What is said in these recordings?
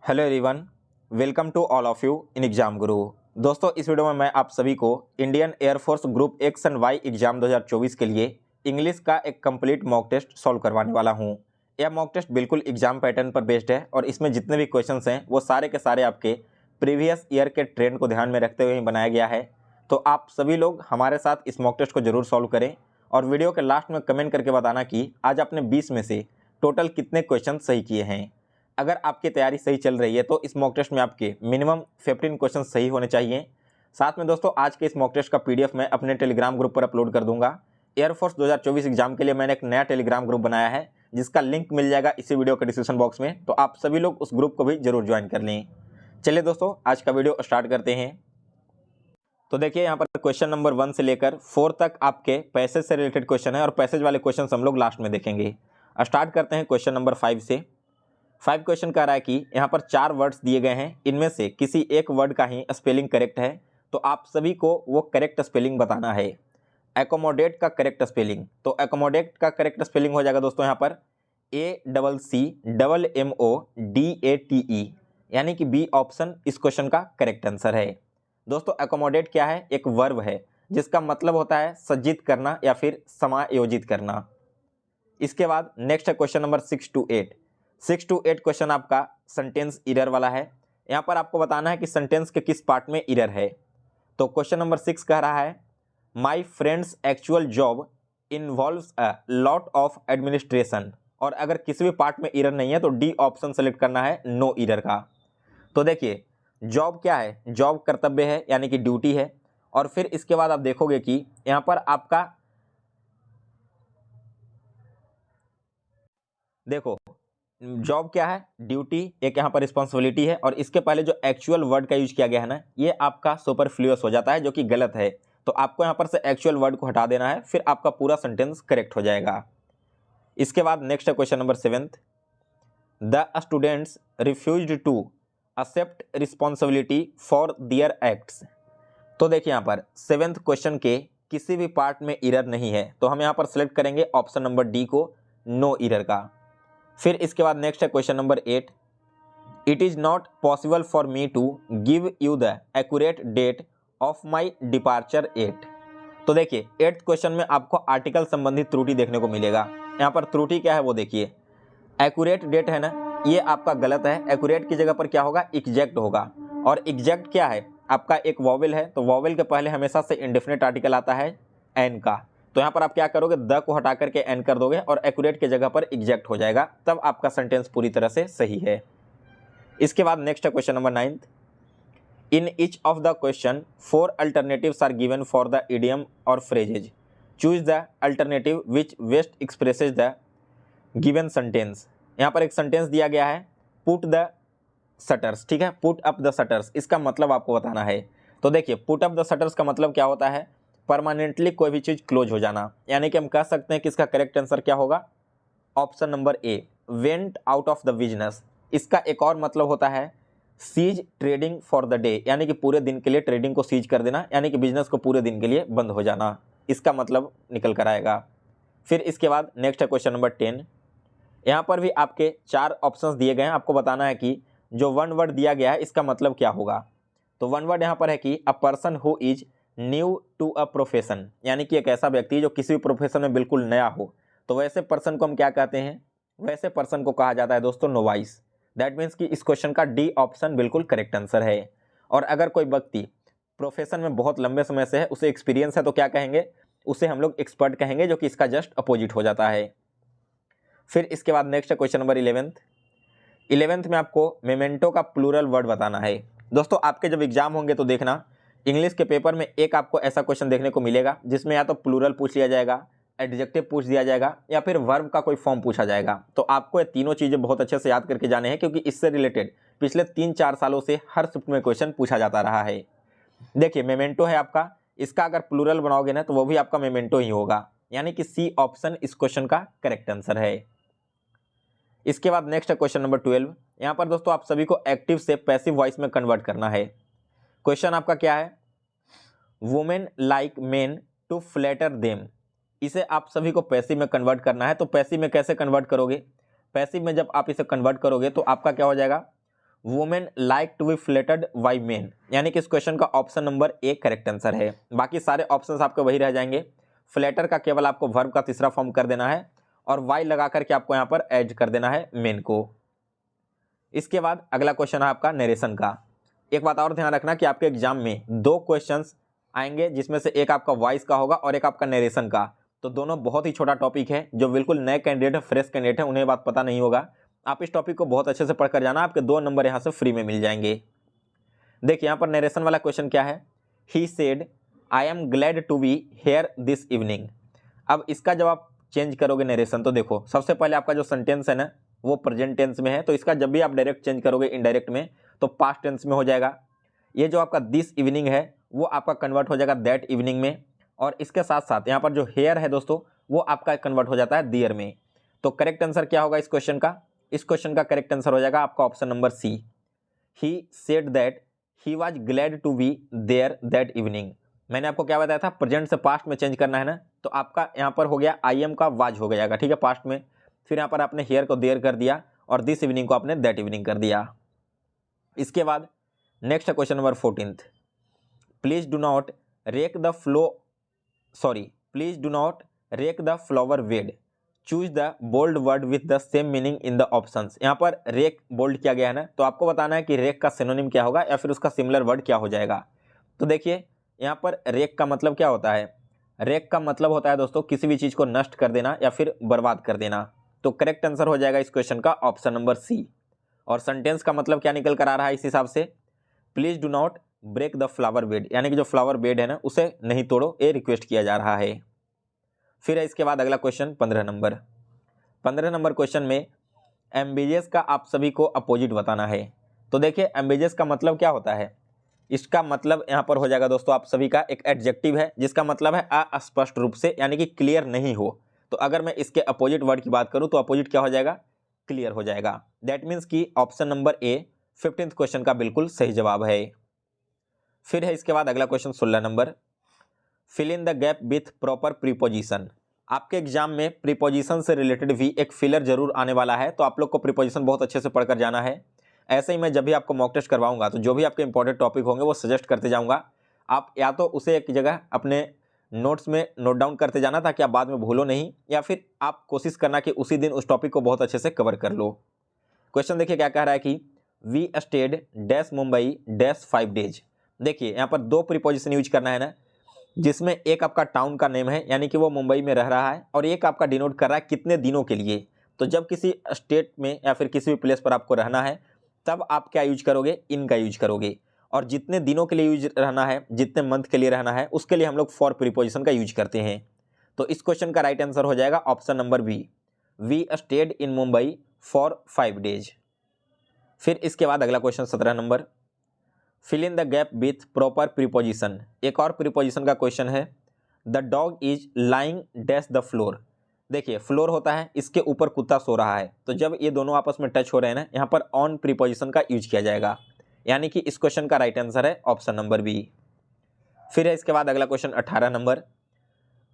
Hello everyone, welcome to all of you in exam guru. दोस्तों, इस वीडियो में मैं आप सभी को Indian air force group X and Y exam 2024 के लिए इंग्लिश का एक कंप्लीट मॉक टेस्ट सॉल्व करवाने वाला हूं। यह मॉक टेस्ट बिल्कुल एग्जाम पैटर्न पर बेस्ड है और इसमें जितने भी क्वेश्चंस हैं वो सारे के सारे आपके प्रीवियस ईयर के ट्रेंड को ध्यान में रखते हुए ही बनाया गया है। तो आप सभी लोग हमारे साथ इस मॉक टेस्ट को जरूर सॉल्व करें और वीडियो के लास्ट में कमेंट करके बताना कि आज आपने 20 में से टोटल कितने क्वेश्चन सही किए हैं। अगर आपकी तैयारी सही चल रही है तो इस मॉक टेस्ट में आपके मिनिमम 15 क्वेश्चन सही होने चाहिए। साथ में दोस्तों, आज के इस मॉक टेस्ट का पीडीएफ मैं अपने टेलीग्राम ग्रुप पर अपलोड कर दूंगा। एयरफोर्स 2024 एग्जाम के लिए मैंने एक नया टेलीग्राम ग्रुप बनाया है जिसका लिंक मिल जाएगा इसी वीडियो के डिस्क्रिप्शन बॉक्स में, तो आप सभी लोग उस ग्रुप को भी जरूर ज्वाइन कर लें। चलिए दोस्तों, आज का वीडियो स्टार्ट करते हैं। तो देखिए, यहाँ पर क्वेश्चन नंबर 1 से लेकर 4 तक आपके पैसेज से रिलेटेड क्वेश्चन है और पैसेज वाले क्वेश्चन हम लोग लास्ट में देखेंगे। स्टार्ट करते हैं क्वेश्चन नंबर 5 से। 5 क्वेश्चन कह रहा है कि यहाँ पर 4 वर्ड्स दिए गए हैं, इनमें से किसी एक वर्ड का ही स्पेलिंग करेक्ट है, तो आप सभी को वो करेक्ट स्पेलिंग बताना है। एकोमोडेट का करेक्ट स्पेलिंग, तो एकोमोडेट का करेक्ट स्पेलिंग हो जाएगा दोस्तों यहाँ पर ACCMODATE, यानी कि बी ऑप्शन इस क्वेश्चन का करेक्ट आंसर है। दोस्तों, एकोमोडेट क्या है? एक वर्ब है जिसका मतलब होता है सज्जित करना या फिर समायोजित करना। इसके बाद नेक्स्ट है question number 6 to 8। 6 to 8 question आपका सेंटेंस एरर वाला है। यहाँ पर आपको बताना है कि सेंटेंस के किस पार्ट में एरर है। तो क्वेश्चन नंबर 6 कह रहा है my friends actual job involves a lot of administration, और अगर किसी भी पार्ट में एरर नहीं है तो डी ऑप्शन सेलेक्ट करना है नो एरर का। तो देखिए, जॉब क्या है? जॉब कर्तव्य है यानी कि ड्यूटी है। और फिर इसके बाद आप देखोगे कि यहाँ पर आपका देखो, जॉब क्या है? ड्यूटी, एक यहाँ पर रिस्पॉन्सिबिलिटी है, और इसके पहले जो एक्चुअल वर्ड का यूज किया गया है ना, ये आपका सुपरफ्लुअस हो जाता है जो कि गलत है। तो आपको यहाँ पर से एक्चुअल वर्ड को हटा देना है, फिर आपका पूरा सेंटेंस करेक्ट हो जाएगा। इसके बाद नेक्स्ट है question number 7। The students refused to accept responsibility for their acts. तो देखिए, यहाँ पर 7th क्वेश्चन के किसी भी पार्ट में एरर नहीं है, तो हम यहाँ पर सेलेक्ट करेंगे ऑप्शन नंबर डी को, नो एरर का। फिर इसके बाद नेक्स्ट है question number 8। It is not possible for me to give you the accurate date of my departure at. तो देखिए, 8th क्वेश्चन में आपको आर्टिकल संबंधित त्रुटि देखने को मिलेगा। यहाँ पर त्रुटि क्या है वो देखिए, एक्यूरेट डेट है ना, ये आपका गलत है। एक्यूरेट की जगह पर क्या होगा? एग्जैक्ट होगा। और एग्जैक्ट क्या है? आपका एक वॉवेल है, तो वॉवेल के पहले हमेशा से इंडेफिनिट आर्टिकल आता है एन का। तो यहाँ पर आप क्या करोगे? द को हटा करके एन कर दोगे और एक्यूरेट की जगह पर एग्जैक्ट हो जाएगा, तब आपका सेंटेंस पूरी तरह से सही है। इसके बाद नेक्स्ट है question number 9। In each of the question 4 alternatives are given for the idiom और phrases. Choose the alternative which best expresses the given sentence. यहाँ पर एक सेंटेंस दिया गया है, पुट द शटर्स, ठीक है, पुट अप द शटर्स, इसका मतलब आपको बताना है। तो देखिए, पुट अप द शटर्स का मतलब क्या होता है? परमानेंटली कोई भी चीज़ क्लोज हो जाना, यानी कि हम कह सकते हैं कि इसका करेक्ट आंसर क्या होगा? Option number A, went out of the business. इसका एक और मतलब होता है cease trading for the day, यानी कि पूरे दिन के लिए ट्रेडिंग को सीज कर देना, यानी कि बिजनेस को पूरे दिन के लिए बंद हो जाना, इसका मतलब निकल कर आएगा। फिर इसके बाद नेक्स्ट है क्वेश्चन नंबर 10। यहाँ पर भी आपके 4 ऑप्शंस दिए गए हैं, आपको बताना है कि जो 1 वर्ड दिया गया है इसका मतलब क्या होगा। तो 1 वर्ड यहाँ पर है कि a person who is new to a profession, यानी कि एक ऐसा व्यक्ति जो किसी भी प्रोफेशन में बिल्कुल नया हो। तो वैसे पर्सन को हम क्या कहते हैं? वैसे पर्सन को कहा जाता है दोस्तों नोवाइस। दैट मीन्स कि इस क्वेश्चन का डी ऑप्शन बिल्कुल करेक्ट आंसर है। और अगर कोई व्यक्ति प्रोफेशन में बहुत लंबे समय से है, उसे एक्सपीरियंस है, तो क्या कहेंगे? उसे हम लोग एक्सपर्ट कहेंगे, जो कि इसका जस्ट अपोजिट हो जाता है। फिर इसके बाद नेक्स्ट है क्वेश्चन नंबर 11th में आपको मेमेंटो का प्लूरल वर्ड बताना है। दोस्तों, आपके जब एग्जाम होंगे तो देखना, इंग्लिश के पेपर में एक आपको ऐसा क्वेश्चन देखने को मिलेगा जिसमें या तो प्लूरल पूछ लिया जाएगा, एडजेक्टिव पूछ दिया जाएगा, या फिर वर्ब का कोई फॉर्म पूछा जाएगा। तो आपको ये तीनों चीज़ें बहुत अच्छे से याद करके जाने हैं, क्योंकि इससे रिलेटेड पिछले 3-4 सालों से हर शिफ्ट में क्वेश्चन पूछा जाता रहा है। देखिए, मेमेंटो है आपका, इसका अगर प्लूरल बनाओगे ना तो वो भी आपका मेमेंटो ही होगा, यानी कि सी ऑप्शन इस क्वेश्चन का करेक्ट आंसर है। इसके बाद नेक्स्ट है क्वेश्चन नंबर 12। यहाँ पर दोस्तों आप सभी को एक्टिव से पैसिव वॉइस में कन्वर्ट करना है। क्वेश्चन आपका क्या है? Women like men to flatter them, इसे आप सभी को पैसिव में कन्वर्ट करना है। तो पैसिव में कैसे कन्वर्ट करोगे? पैसिव में जब आप इसे कन्वर्ट करोगे तो आपका क्या हो जाएगा? Women like to be flattered by men, यानी कि इस क्वेश्चन का option number A correct answer है। बाकी सारे ऑप्शंस आपके वही रह जाएंगे। फ्लेटर का केवल आपको वर्ब का तीसरा फॉर्म कर देना है और वाई लगा करके आपको यहाँ पर ऐड कर देना है मेन को। इसके बाद अगला क्वेश्चन है आपका नरेशन का। एक बात और ध्यान रखना कि आपके एग्जाम में 2 क्वेश्चंस आएंगे, जिसमें से एक आपका वॉइस का होगा और एक आपका नरेशन का। तो दोनों बहुत ही छोटा टॉपिक है, जो बिल्कुल नए कैंडिडेट है, फ्रेश कैंडिडेट है, उन्हें बात पता नहीं होगा। आप इस टॉपिक को बहुत अच्छे से पढ़कर जाना, आपके 2 नंबर यहाँ से फ्री में मिल जाएंगे। देखिए यहाँ पर नरेशन वाला क्वेश्चन क्या है, he said I am glad to be here this evening. अब इसका जब आप चेंज करोगे नरेशन, तो देखो सबसे पहले आपका जो सेंटेंस है ना वो प्रेजेंट टेंस में है, तो इसका जब भी आप डायरेक्ट चेंज करोगे इनडायरेक्ट में तो पास्ट टेंस में हो जाएगा। ये जो आपका दिस इवनिंग है वो आपका कन्वर्ट हो जाएगा दैट इवनिंग में, और इसके साथ साथ यहाँ पर जो हेयर है दोस्तों वो आपका कन्वर्ट हो जाता है दियर में। तो करेक्ट आंसर क्या होगा इस क्वेश्चन का? इस क्वेश्चन का करेक्ट आंसर हो जाएगा आपका option number C, he said that he was glad to be there that evening. मैंने आपको क्या बताया था, प्रेजेंट से पास्ट में चेंज करना है ना, तो आपका यहाँ पर हो गया आई एम का वाज हो जाएगा, ठीक है, पास्ट में। फिर यहाँ पर आपने हेयर को देयर कर दिया और दिस इवनिंग को आपने दैट इवनिंग कर दिया। इसके बाद next question number 14th, please do not wreck the please do not wreck the flower bed, choose the bold word with the same meaning in the options. यहाँ पर rake bold किया गया है ना, तो आपको बताना है कि रेक का सिनोनिम क्या होगा या फिर उसका सिमिलर वर्ड क्या हो जाएगा। तो देखिए यहाँ पर रेक का मतलब क्या होता है, रेक का मतलब होता है दोस्तों किसी भी चीज़ को नष्ट कर देना या फिर बर्बाद कर देना। तो करेक्ट आंसर हो जाएगा इस क्वेश्चन का ऑप्शन नंबर सी। और सेंटेंस का मतलब क्या निकल कर आ रहा है इस हिसाब से, please do not break the flower bed, यानी कि जो फ्लावर बेड है ना उसे नहीं तोड़ो, ये रिक्वेस्ट किया जा रहा है। फिर है इसके बाद अगला क्वेश्चन 15 नंबर क्वेश्चन में एम्बिजियस का आप सभी को अपोजिट बताना है। तो देखिए एम्बिजियस का मतलब क्या होता है, इसका मतलब यहाँ पर हो जाएगा दोस्तों आप सभी का एक एडजेक्टिव है जिसका मतलब है अस्पष्ट रूप से, यानी कि क्लियर नहीं हो। तो अगर मैं इसके अपोजिट वर्ड की बात करूँ तो अपोजिट क्या हो जाएगा, क्लियर हो जाएगा। दैट मीन्स कि ऑप्शन नंबर ए 15th क्वेश्चन का बिल्कुल सही जवाब है। फिर है इसके बाद अगला question 16 number, fill in the gap with proper preposition. आपके एग्जाम में प्रीपोजिशन से रिलेटेड भी एक फिलर जरूर आने वाला है, तो आप लोग को प्रीपोजिशन बहुत अच्छे से पढ़कर जाना है। ऐसे ही मैं जब भी आपको मॉक टेस्ट करवाऊंगा तो जो भी आपके इंपॉर्टेंट टॉपिक होंगे वो सजेस्ट करते जाऊंगा। आप या तो उसे एक जगह अपने नोट्स में नोट डाउन करते जाना ताकि आप बाद में भूलो नहीं, या फिर आप कोशिश करना कि उसी दिन उस टॉपिक को बहुत अच्छे से कवर कर लो। क्वेश्चन देखिए क्या कह रहा है कि we stayed dash Mumbai dash 5 days. देखिए यहाँ पर 2 प्रीपोजिशन यूज करना है ना, जिसमें एक आपका टाउन का नेम है यानी कि वो मुंबई में रह रहा है, और एक आपका डिनोट कर रहा है कितने दिनों के लिए। तो जब किसी स्टेट में या फिर किसी भी प्लेस पर आपको रहना है तब आप क्या यूज करोगे, इनका यूज करोगे। और जितने दिनों के लिए यूज रहना है, जितने मंथ के लिए रहना है, उसके लिए हम लोग फॉर प्रीपोजिशन का यूज करते हैं। तो इस क्वेश्चन का राइट आंसर हो जाएगा option number B, we stayed in Mumbai for 5 days. फिर इसके बाद अगला question 17 number, fill in the gap with proper preposition. एक और प्रीपोजिशन का क्वेश्चन है, the dog is lying dash the floor. देखिए फ्लोर होता है, इसके ऊपर कुत्ता सो रहा है, तो जब ये दोनों आपस में टच हो रहे हैं ना, यहाँ पर ऑन प्रीपोजिशन का यूज किया जाएगा, यानी कि इस क्वेश्चन का राइट आंसर है ऑप्शन नंबर बी। फिर है इसके बाद अगला question 18 number,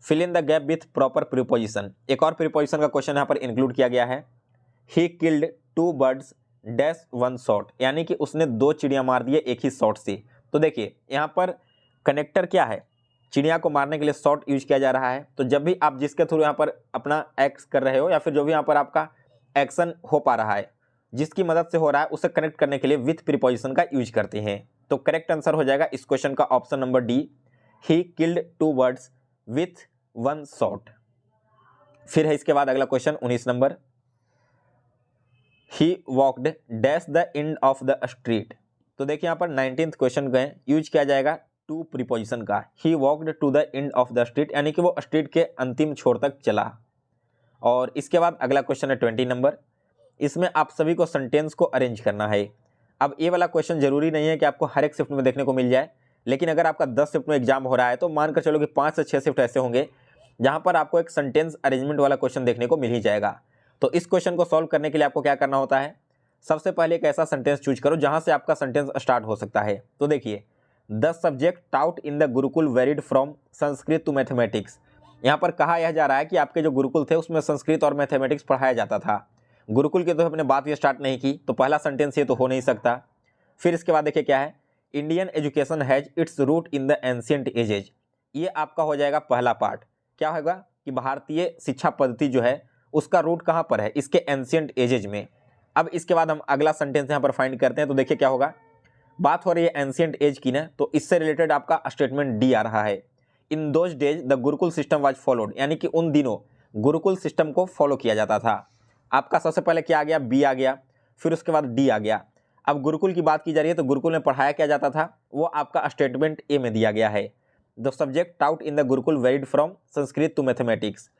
fill in the gap with proper preposition. एक और प्रीपोजिशन का क्वेश्चन यहाँ पर इंक्लूड किया गया है, he killed 2 birds dash 1 shot, यानी कि उसने 2 चिड़िया मार दिए एक ही शॉट से। तो देखिए यहाँ पर कनेक्टर क्या है, चिड़िया को मारने के लिए शॉट यूज किया जा रहा है। तो जब भी आप जिसके थ्रू यहाँ पर अपना एक्ट कर रहे हो या फिर जो भी यहाँ पर आपका एक्शन हो पा रहा है, जिसकी मदद से हो रहा है, उसे कनेक्ट करने के लिए विथ प्रीपोजिशन का यूज करते हैं। तो करेक्ट आंसर हो जाएगा इस क्वेश्चन का option number D, he killed 2 birds with 1 shot. फिर है इसके बाद अगला question 19 number, he walked dash the end of the street. तो देखिए यहाँ पर 19th क्वेश्चन का यूज किया जाएगा टू प्रीपोजिशन का, he walked to the end of the street, यानी कि वो स्ट्रीट के अंतिम छोर तक चला। और इसके बाद अगला क्वेश्चन है 20 नंबर, इसमें आप सभी को सेंटेंस को अरेंज करना है। अब ये वाला क्वेश्चन जरूरी नहीं है कि आपको हर एक शिफ्ट में देखने को मिल जाए, लेकिन अगर आपका 10 शिफ्ट में एग्जाम हो रहा है तो मानकर चलो कि 5 से 6 शिफ्ट ऐसे होंगे जहाँ पर आपको एक सेंटेंस अरेंजमेंट वाला क्वेश्चन देखने को मिल ही जाएगा। तो इस क्वेश्चन को सॉल्व करने के लिए आपको क्या करना होता है, सबसे पहले एक ऐसा सेंटेंस चूज करो जहाँ से आपका सेंटेंस स्टार्ट हो सकता है। तो देखिए, the subject taught in the gurukul varied from Sanskrit to mathematics. यहाँ पर कहा यह जा रहा है कि आपके जो गुरुकुल थे उसमें संस्कृत और मैथमेटिक्स पढ़ाया जाता था। गुरुकुल की तो अपने बात ये स्टार्ट नहीं की, तो पहला सेंटेंस ये तो हो नहीं सकता। फिर इसके बाद देखिए क्या है, Indian education has its root in the ancient ages, ये आपका हो जाएगा पहला पार्ट। क्या होगा कि भारतीय शिक्षा पद्धति जो है उसका रूट कहाँ पर है, इसके एंशियंट एजेज में। अब इसके बाद हम अगला सेंटेंस यहाँ पर फाइंड करते हैं, तो देखिए क्या होगा, बात हो रही है एंशियंट एज की ना, तो इससे रिलेटेड आपका स्टेटमेंट डी आ रहा है। In those days the Gurukul system was followed, यानी कि उन दिनों गुरुकुल सिस्टम को फॉलो किया जाता था। आपका सबसे पहले क्या आ गया, बी आ गया, फिर उसके बाद डी आ गया। अब गुरुकुल की बात की जा रही है तो गुरुकुल में पढ़ाया क्या जाता था, वो आपका स्टेटमेंट ए में दिया गया है। The subject taught in the gurukul varied from Sanskrit to mathematics.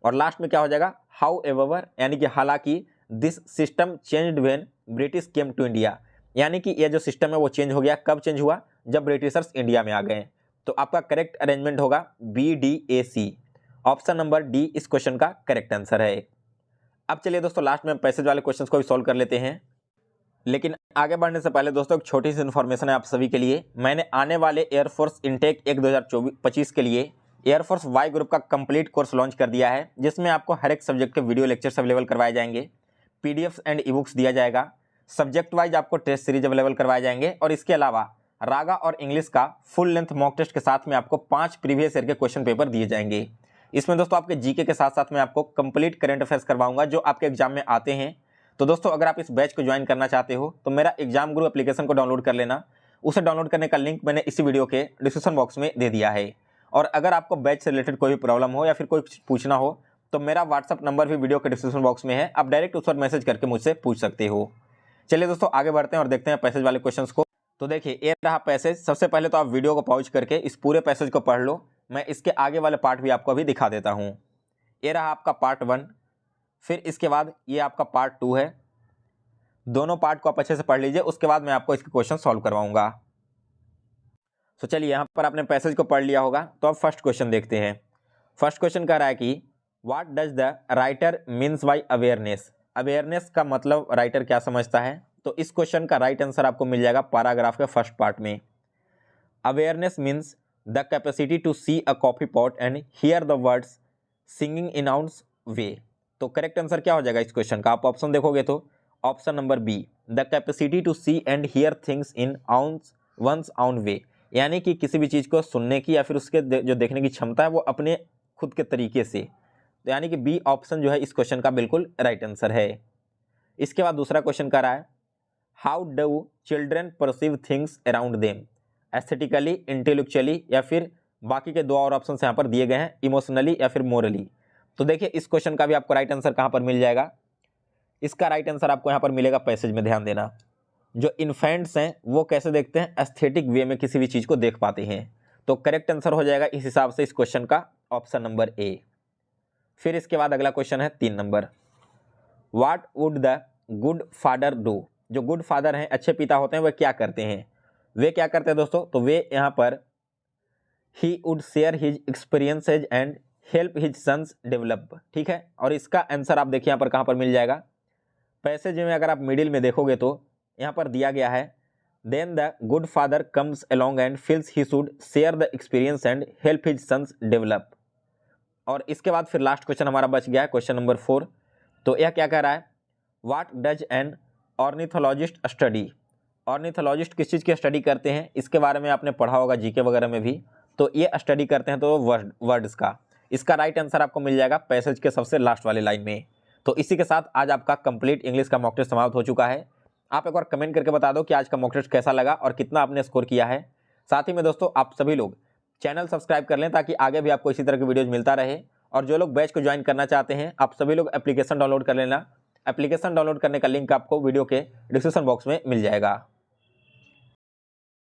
और लास्ट में क्या हो जाएगा, हाउ एवर, यानी कि हालांकि this system changed when British came to India, यानी कि यह जो सिस्टम है वो चेंज हो गया। कब चेंज हुआ, जब ब्रिटिशर्स इंडिया में आ गए। तो आपका करेक्ट अरेंजमेंट होगा B D A C, option number D इस क्वेश्चन का करेक्ट आंसर है। अब चलिए दोस्तों लास्ट में पैसेज वाले क्वेश्चंस को भी सॉल्व कर लेते हैं, लेकिन आगे बढ़ने से पहले दोस्तों एक छोटी सी इन्फॉर्मेशन है आप सभी के लिए। मैंने आने वाले एयरफोर्स इनटेक 1 2024-25 के लिए एयरफोर्स वाई ग्रुप का कंप्लीट कोर्स लॉन्च कर दिया है, जिसमें आपको हर एक सब्जेक्ट के वीडियो लेक्चर्स अवेलेबल करवाए जाएंगे, पीडीएफ्स एंड ई बुक्स दिया जाएगा, सब्जेक्ट वाइज आपको टेस्ट सीरीज अवेलेबल करवाए जाएंगे, और इसके अलावा रागा और इंग्लिश का फुल लेंथ मॉक टेस्ट के साथ में आपको 5 प्रीवियस ईयर के क्वेश्चन पेपर दिए जाएंगे। इसमें दोस्तों आपके जीके के साथ साथ में आपको कंप्लीट करंट अफेयर्स करवाऊंगा जो आपके एग्जाम में आते हैं। तो दोस्तों अगर आप इस बैच को ज्वाइन करना चाहते हो तो मेरा एग्जाम गुरु एप्लीकेशन को डाउनलोड कर लेना। उसे डाउनलोड करने का लिंक मैंने इसी वीडियो के डिस्क्रिप्शन बॉक्स में दे दिया है। और अगर आपको बैच से रिलेटेड कोई भी प्रॉब्लम हो या फिर कोई पूछना हो तो मेरा व्हाट्सअप नंबर भी वीडियो के डिस्क्रिप्शन बॉक्स में है, आप डायरेक्ट उस पर मैसेज करके मुझसे पूछ सकते हो। चलिए दोस्तों आगे बढ़ते हैं और देखते हैं पैसेज वाले क्वेश्चंस को। तो देखिए ये रहा पैसेज। सबसे पहले तो आप वीडियो को पॉज करके इस पूरे पैसेज को पढ़ लो, मैं इसके आगे वाले पार्ट भी आपको अभी दिखा देता हूँ। ये रहा आपका पार्ट 1, फिर इसके बाद ये आपका पार्ट 2 है। दोनों पार्ट को आप अच्छे से पढ़ लीजिए, उसके बाद मैं आपको इसके क्वेश्चन सॉल्व करवाऊंगा। तो चलिए यहाँ पर आपने पैसेज को पढ़ लिया होगा, तो अब फर्स्ट क्वेश्चन देखते हैं। फर्स्ट क्वेश्चन कह रहा है कि what does the writer means by awareness. Awareness का मतलब राइटर क्या समझता है, तो इस क्वेश्चन का राइट आंसर आपको मिल जाएगा पैराग्राफ के फर्स्ट पार्ट में। Awareness means the capacity to see a coffee pot and hear the words singing in ounce way. तो करेक्ट आंसर क्या हो जाएगा इस क्वेश्चन का, आप ऑप्शन देखोगे तो option number B, the capacity to see and hear things in ounce once own way, यानी कि किसी भी चीज़ को सुनने की या फिर उसके जो देखने की क्षमता है वो अपने खुद के तरीके से। तो यानी कि बी ऑप्शन जो है इस क्वेश्चन का बिल्कुल राइट आंसर है। इसके बाद दूसरा क्वेश्चन कर रहा है, how do children perceive things around them, aesthetically, intellectually, या फिर बाकी के 2 और ऑप्शन यहाँ पर दिए गए हैं, इमोशनली या फिर मोरली। तो देखिए इस क्वेश्चन का भी आपको राइट आंसर कहाँ पर मिल जाएगा, इसका राइट आंसर आपको यहाँ पर मिलेगा पैसेज में। ध्यान देना, जो इन्फेंट्स हैं वो कैसे देखते हैं, एस्थेटिक वे में किसी भी चीज़ को देख पाते हैं। तो करेक्ट आंसर हो जाएगा इस हिसाब से इस क्वेश्चन का ऑप्शन नंबर ए। फिर इसके बाद अगला क्वेश्चन है 3 number, what would the good father do. जो गुड फादर हैं, अच्छे पिता होते हैं, वे क्या करते हैं। वे क्या करते हैं दोस्तों, तो वे यहाँ पर he would share his experiences and help his sons develop. ठीक है, और इसका आंसर आप देखिए यहाँ पर कहाँ पर मिल जाएगा, पैसेज में अगर आप मिडिल में देखोगे तो यहाँ पर दिया गया है, then the good father comes along and feels he should share the experience and help his sons develop. और इसके बाद फिर लास्ट क्वेश्चन हमारा बच गया है, क्वेश्चन नंबर 4। तो यह क्या कह रहा है, what does N ornithologist study. Ornithologist किस चीज़ की स्टडी करते हैं, इसके बारे में आपने पढ़ा होगा जीके वगैरह में भी। तो ये स्टडी करते हैं तो वर्ड्स का। इसका राइट आंसर आपको मिल जाएगा पैसेज के सबसे लास्ट वाले लाइन में। तो इसी के साथ आज आपका कंप्लीट इंग्लिश का मॉक टेस्ट समाप्त हो चुका है। आप एक बार कमेंट करके बता दो कि आज का मॉक टेस्ट कैसा लगा और कितना आपने स्कोर किया है। साथ ही में दोस्तों आप सभी लोग चैनल सब्सक्राइब कर लें ताकि आगे भी आपको इसी तरह की वीडियोज़ मिलता रहे। और जो लोग बैच को ज्वाइन करना चाहते हैं आप सभी लोग एप्लीकेशन डाउनलोड कर लेना। एप्लीकेशन डाउनलोड करने का लिंक आपको वीडियो के डिस्क्रिप्शन बॉक्स में मिल जाएगा।